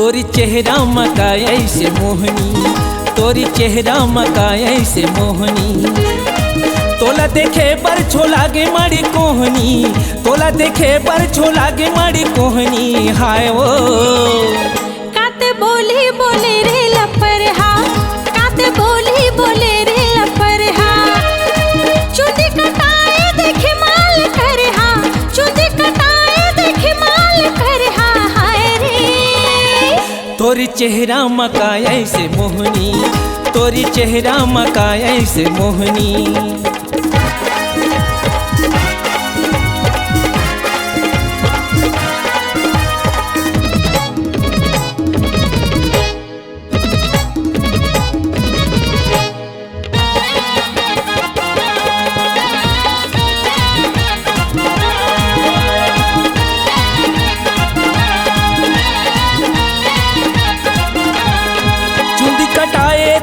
तोरी चेहरा मकाय ऐसे मोहनी, तोरी चेहरा मकाय ऐसे मोहनी। तोला देखे पर छोला गे माड़ी कोहनी, तोला देखे पर छोला गे माड़ी कोहनी। हाय वो काते बोली बोले रे लपरहा, काते बोली बोले रे लपरहा। चुदी कटाए देखे माल करहा, चुदी कटाए देखे माल करहा। हाय रे तोरी चेहरा मकाय ऐसे मोहनी, तोरी चेहरा मकाय ऐसे मोहनी।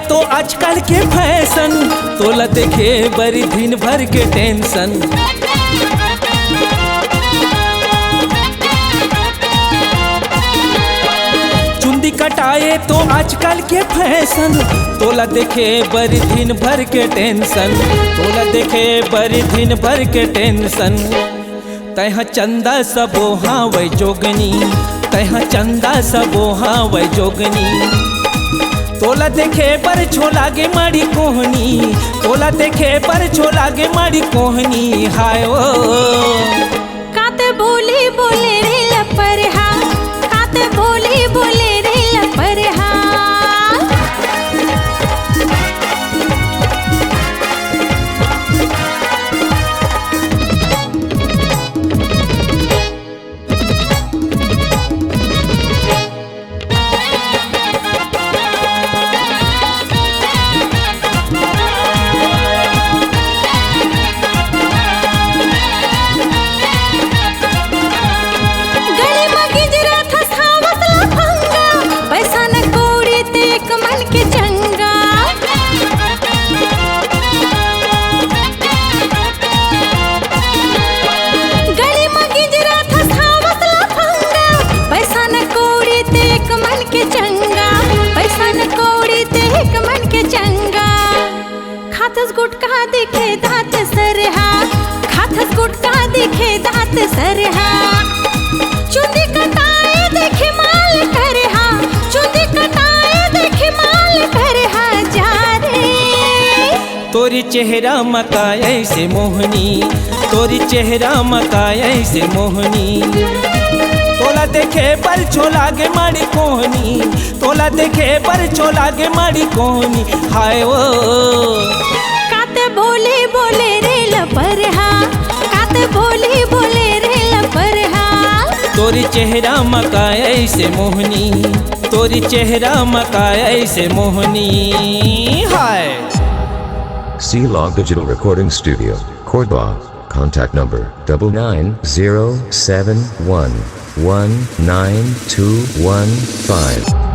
तो आजकल के फैशन तोला देखे बड़ी दिन भर के टेंशन। चुंदी कटाए तो आजकल के फैशन तोला देखे बड़ी दिन भर के टेंशन, तोला देखे बड़ी दिन भर के टेंशन। तह चंदा सबो हाँ वै जोगनी, तह चंदा सबो हाँ वै जोगनी। तोला देखे पर छोला गे माड़ी कोहनी, तोला देखे पर छोला गे माड़ी कोहनी। हाय ओ काते बोली बोले रे लपरहा, काते बोली बोले रे लपरहा। खातस गुटका दिखे दांत सरहा, खातस गुटका दिखे दांत सरहा। चुंदी कटाए देखे माल करहा, चुंदी कटाए देखे माल करहा। जा रे तोरी चेहरा मकाय ऐसे मोहनी, तोरी चेहरा मकाय ऐसे मोहनी। तोला देखे पर छोला गे माड़ी कोहनी, तोला देखे पर छोला गे माड़ी कोहनी। हाय वो काते बोली बोले रे लपरहा, काते बोली बोले रे लपरहा। तोरी चेहरा मकाय ऐसे मोहनी, तोरी चेहरा मकाय ऐसे मोहनी। हाय C-Log Digital Recording Studio, Cordoba. Contact number 9907119215.